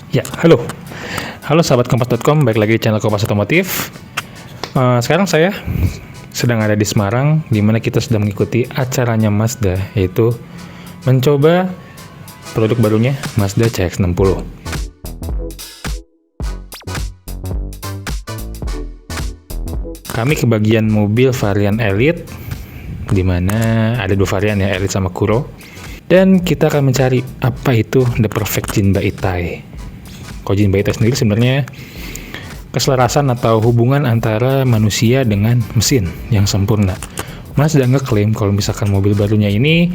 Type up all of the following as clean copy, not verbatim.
Ya, halo. Halo sahabat kompas.com, balik lagi di channel Kompas Otomotif. Sekarang saya sedang ada di Semarang, di mana kita sedang mengikuti acaranya Mazda, yaitu mencoba produk barunya Mazda CX-60. Kami ke bagian mobil varian Elite, di mana ada dua varian ya, Elite sama Kuro. Dan kita akan mencari apa itu the perfect Jinbei-Tai. Kalau Jinbei-Tai sendiri sebenarnya keselarasan atau hubungan antara manusia dengan mesin yang sempurna. Mazda ngeklaim kalau misalkan mobil barunya ini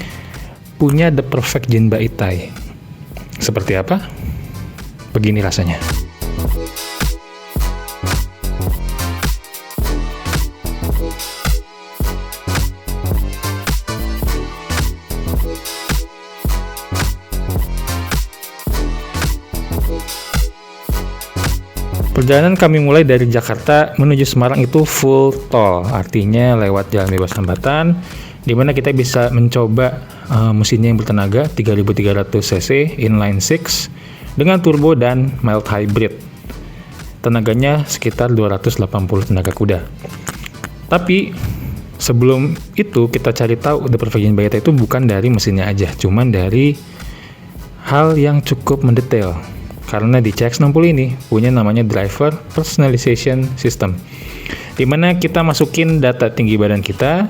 punya the perfect Jinbei-Tai. Seperti apa? Begini rasanya. Perjalanan kami mulai dari Jakarta menuju Semarang itu full tol, artinya lewat jalan bebas hambatan, di mana kita bisa mencoba mesinnya yang bertenaga 3300 cc inline 6 dengan turbo dan mild hybrid. Tenaganya sekitar 280 tenaga kuda. Tapi sebelum itu kita cari tahu the perfect Jinbei-Tai itu bukan dari mesinnya aja, cuman dari hal yang cukup mendetail. Karena di CX-60 ini punya namanya Driver Personalization System, di mana kita masukin data tinggi badan kita,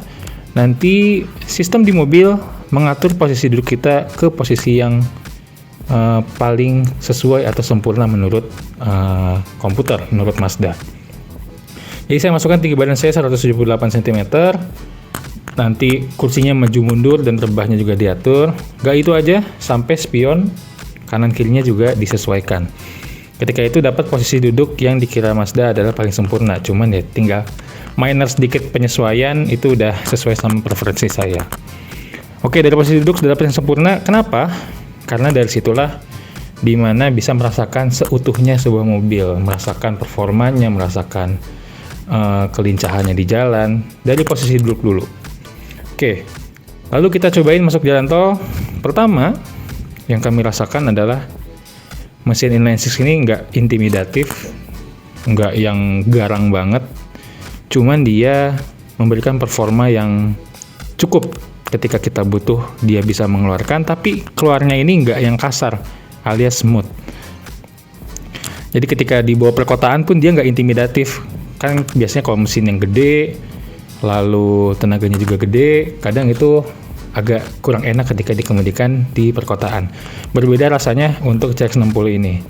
nanti sistem di mobil mengatur posisi duduk kita ke posisi yang paling sesuai atau sempurna menurut komputer, menurut Mazda. Jadi saya masukkan tinggi badan saya 178 cm, nanti kursinya maju mundur dan rebahnya juga diatur. Gak itu aja, sampai spion kanan kirinya juga disesuaikan. Ketika itu dapat posisi duduk yang dikira Mazda adalah paling sempurna, cuman ya tinggal minor sedikit penyesuaian, itu udah sesuai sama preferensi saya. Oke, dari posisi duduk sudah dapat yang sempurna. Kenapa? Karena dari situlah dimana bisa merasakan seutuhnya sebuah mobil, merasakan performanya, merasakan kelincahannya di jalan dari posisi duduk dulu. Oke, lalu kita cobain masuk jalan tol. Pertama yang kami rasakan adalah mesin inline 6 ini nggak intimidatif, nggak yang garang banget, cuman dia memberikan performa yang cukup ketika kita butuh. Dia bisa mengeluarkan, tapi keluarnya ini nggak yang kasar alias smooth. Jadi ketika dibawa perkotaan pun dia nggak intimidatif. Kan biasanya kalau mesin yang gede lalu tenaganya juga gede, kadang itu agak kurang enak ketika dikemudikan di perkotaan. Berbeda rasanya untuk CX-60 ini.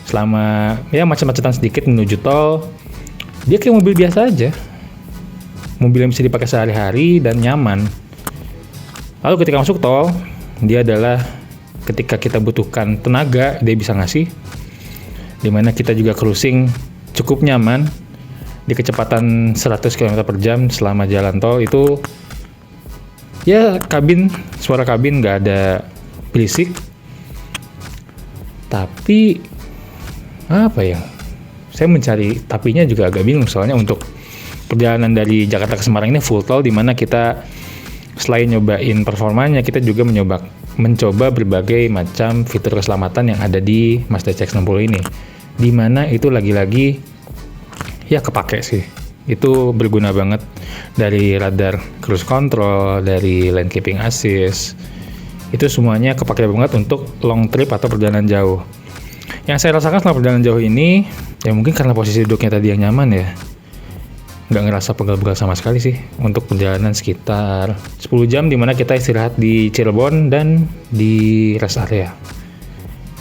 Selama ya macet-macetan sedikit menuju tol, dia kayak mobil biasa aja. Mobil yang bisa dipakai sehari-hari dan nyaman. Lalu ketika masuk tol, dia adalah ketika kita butuhkan tenaga, dia bisa ngasih. Dimana kita juga cruising cukup nyaman di kecepatan 100 km/jam selama jalan tol itu. Ya, suara kabin nggak ada berisik, tapi apa ya, saya mencari tapinya juga agak bingung. Soalnya untuk perjalanan dari Jakarta ke Semarang ini full tol, dimana kita selain nyobain performanya, kita juga mencoba berbagai macam fitur keselamatan yang ada di Mazda CX-60 ini, dimana itu lagi-lagi ya kepake sih. Itu berguna banget, dari radar cruise control, dari lane keeping assist, itu semuanya kepake banget untuk long trip atau perjalanan jauh. Yang saya rasakan selama perjalanan jauh ini, ya mungkin karena posisi duduknya tadi yang nyaman ya, nggak ngerasa pegal-pegal sama sekali sih. Untuk perjalanan sekitar 10 jam, dimana kita istirahat di Cirebon dan di rest area.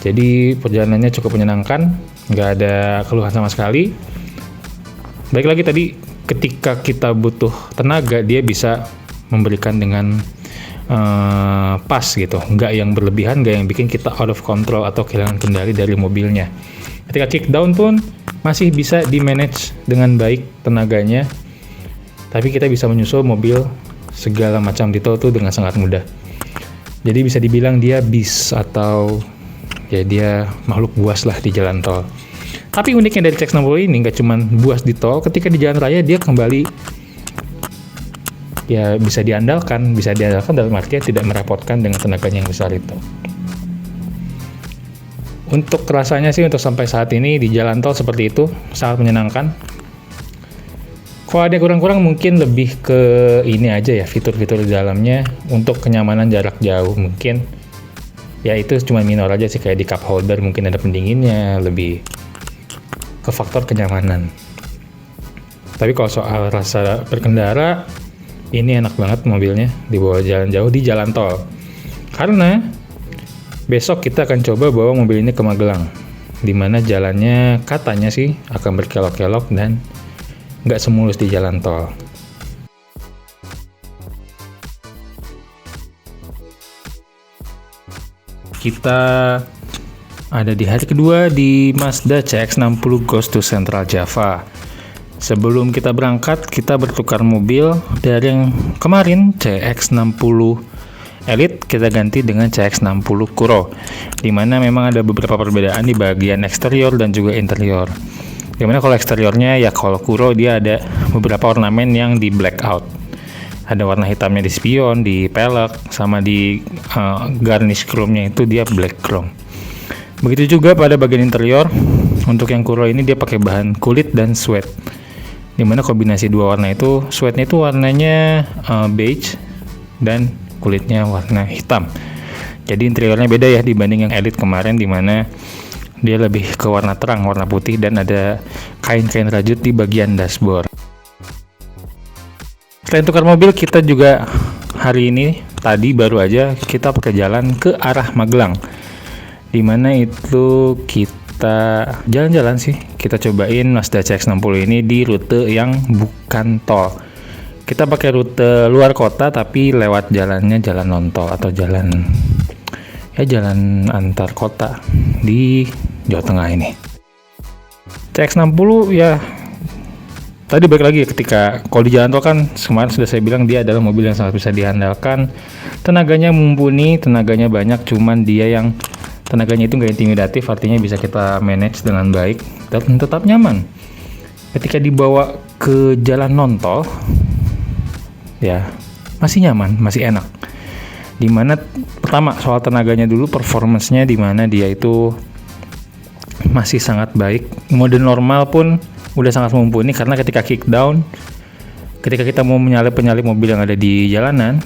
Jadi perjalanannya cukup menyenangkan, nggak ada keluhan sama sekali. Baik lagi tadi, ketika kita butuh tenaga, dia bisa memberikan dengan pas gitu, nggak yang berlebihan, nggak yang bikin kita out of control atau kehilangan kendali dari mobilnya. Ketika kick down pun masih bisa di manage dengan baik tenaganya, tapi kita bisa menyusul mobil segala macam detail tuh dengan sangat mudah. Jadi bisa dibilang dia beast, atau ya dia makhluk buas lah di jalan tol. Tapi uniknya dari CX-60 ini nggak cuma buas di tol, ketika di jalan raya dia kembali ya bisa diandalkan dalam artian tidak merepotkan dengan tenaganya yang besar itu. Untuk rasanya sih untuk sampai saat ini di jalan tol seperti itu, sangat menyenangkan. Kalau ada kurang-kurang mungkin lebih ke ini aja ya, fitur-fitur di dalamnya untuk kenyamanan jarak jauh mungkin. Ya itu cuma minor aja sih, kayak di cup holder mungkin ada pendinginnya, lebih ke faktor kenyamanan. Tapi kalau soal rasa berkendara, ini enak banget mobilnya dibawa jalan jauh di jalan tol. Karena besok kita akan coba bawa mobil ini ke Magelang, dimana jalannya katanya sih akan berkelok-kelok dan nggak semulus di jalan tol. Kita ada di hari kedua di Mazda CX-60 Ghost to Central Java. Sebelum kita berangkat, kita bertukar mobil dari yang kemarin CX-60 Elite, kita ganti dengan CX-60 Kuro, dimana memang ada beberapa perbedaan di bagian eksterior dan juga interior. Dimana kalau eksteriornya ya kalau Kuro dia ada beberapa ornamen yang di black out. Ada warna hitamnya di spion, di pelek, sama di garnish chrome-nya itu dia black chrome. Begitu juga pada bagian interior. Untuk yang Kuro ini dia pakai bahan kulit dan suede. Dimana kombinasi dua warna itu, suede-nya itu warnanya beige dan kulitnya warna hitam. Jadi interiornya beda ya dibanding yang Elite kemarin, dimana dia lebih ke warna terang, warna putih, dan ada kain-kain rajut di bagian dashboard. Selain tukar mobil, kita juga hari ini tadi baru aja kita pakai jalan ke arah Magelang, dimana itu kita jalan-jalan sih, kita cobain Mazda CX-60 ini di rute yang bukan tol. Kita pakai rute luar kota tapi lewat jalannya jalan non tol atau jalan antar kota di Jawa Tengah ini. CX-60 ya tadi balik lagi ketika kalau di jalan tol kan kemarin sudah saya bilang dia adalah mobil yang sangat bisa diandalkan, tenaganya mumpuni, tenaganya banyak, cuman dia yang tenaganya itu nggak intimidatif, artinya bisa kita manage dengan baik dan tetap nyaman. Ketika dibawa ke jalan non tol ya masih nyaman, masih enak. Dimana pertama soal tenaganya dulu, performance-nya dimana dia itu masih sangat baik. Mode normal pun udah sangat mumpuni, karena ketika kick down, ketika kita mau menyalip mobil yang ada di jalanan,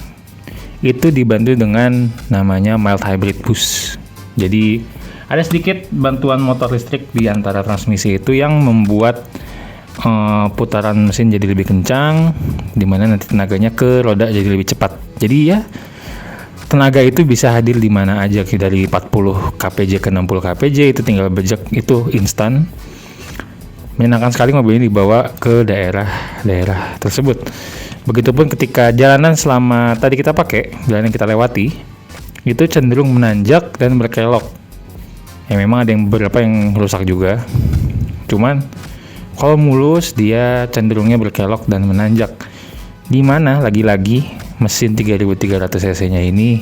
itu dibantu dengan namanya mild hybrid boost. Jadi ada sedikit bantuan motor listrik di antara transmisi itu yang membuat putaran mesin jadi lebih kencang, dimana nanti tenaganya ke roda jadi lebih cepat. Jadi ya tenaga itu bisa hadir di mana aja, dari 40 kpj ke 60 kpj itu tinggal bejek, itu instan. Menyenangkan sekali mobil ini dibawa ke daerah tersebut. Begitupun ketika jalanan selama tadi kita pakai, jalan yang kita lewati itu cenderung menanjak dan berkelok. Ya memang ada beberapa yang rusak juga. Cuman kalau mulus dia cenderungnya berkelok dan menanjak. Dimana lagi-lagi mesin 3300 cc-nya ini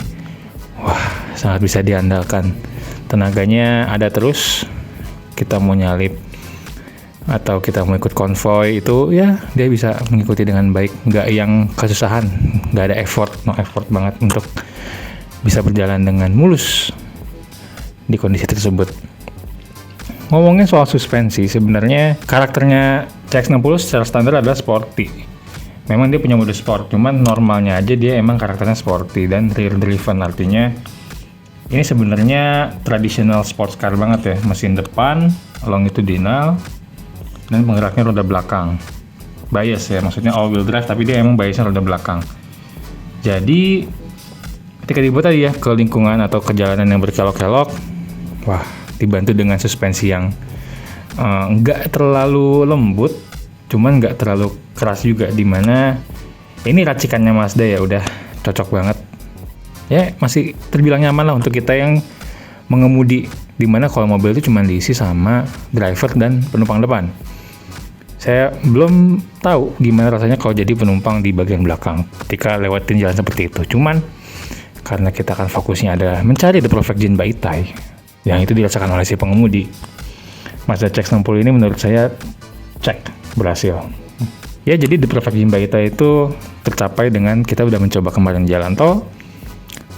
sangat bisa diandalkan. Tenaganya ada terus. Kita mau nyalip atau kita mau ikut konvoy itu ya dia bisa mengikuti dengan baik, nggak yang kesusahan, nggak ada no effort banget untuk bisa berjalan dengan mulus di kondisi tersebut. Ngomongin soal suspensi, sebenarnya karakternya CX-60 secara standar adalah sporty. Memang dia punya mode sport, cuman normalnya aja dia emang karakternya sporty dan rear driven, artinya ini sebenarnya traditional sports car banget ya. Mesin depan longitudinal dan penggeraknya roda belakang. Bias ya, maksudnya all wheel drive tapi dia emang biasnya roda belakang. Jadi ketika dibuat tadi ya ke lingkungan atau ke jalanan yang berkelok-kelok, dibantu dengan suspensi yang nggak terlalu lembut, cuman nggak terlalu keras juga, dimana ini racikannya Mazda ya udah cocok banget. Ya masih terbilang nyaman lah untuk kita yang mengemudi, dimana kalau mobil itu cuma diisi sama driver dan penumpang depan. Saya belum tahu gimana rasanya kalau jadi penumpang di bagian belakang ketika lewatin jalan seperti itu. Cuman karena kita kan fokusnya adalah mencari the perfect Jin Baitai, yang itu dirasakan oleh si pengemudi, Mazda CX-60 ini menurut saya berhasil. Ya jadi the perfect Jin Baitai itu tercapai dengan kita udah mencoba kemarin jalan tol,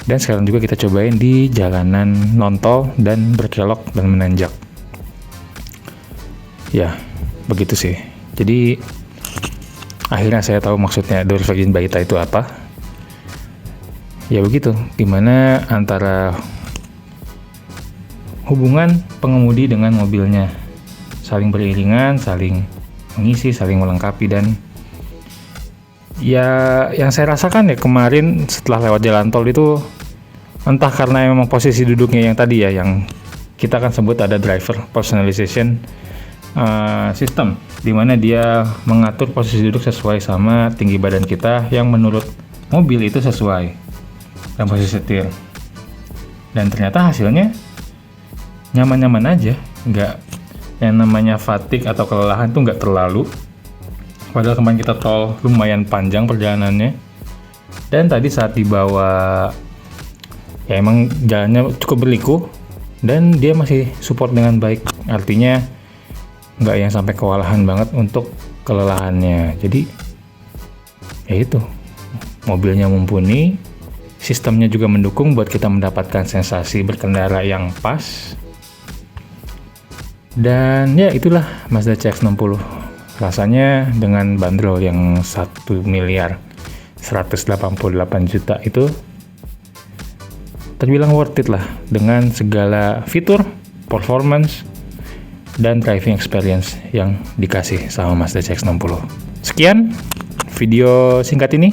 Dan sekarang juga kita cobain di jalanan non-tol dan berkelok dan menanjak. Ya, begitu sih. Jadi akhirnya saya tahu maksudnya dual effect engine Baita itu apa. Ya begitu, dimana antara hubungan pengemudi dengan mobilnya saling beriringan, saling mengisi, saling melengkapi. Dan ya yang saya rasakan ya kemarin setelah lewat jalan tol itu, entah karena memang posisi duduknya yang tadi ya, yang kita kan sebut ada driver personalization system, dimana dia mengatur posisi duduk sesuai sama tinggi badan kita yang menurut mobil itu sesuai dan posisi setir. Dan ternyata hasilnya nyaman-nyaman aja, nggak yang namanya fatigue atau kelelahan tuh nggak terlalu. Padahal kemarin kita tol lumayan panjang perjalanannya, dan tadi saat dibawa ya emang jalannya cukup berliku dan dia masih support dengan baik, artinya nggak yang sampai kewalahan banget untuk kelelahannya. Jadi ya itu, mobilnya mumpuni, sistemnya juga mendukung buat kita mendapatkan sensasi berkendara yang pas. Dan ya itulah Mazda CX-60. Rasanya dengan bandrol yang 1.188.000.000 itu terbilang worth it lah, dengan segala fitur, performance, dan driving experience yang dikasih sama Mazda CX-60. Sekian video singkat ini.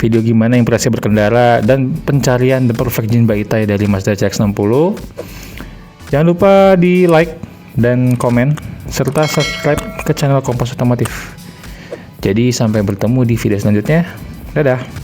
Video gimana impresi berkendara dan pencarian the perfect engine Baita dari Mazda CX-60. Jangan lupa di like dan komen, serta subscribe ke channel Kompas Otomotif. Jadi sampai bertemu di video selanjutnya. Dadah.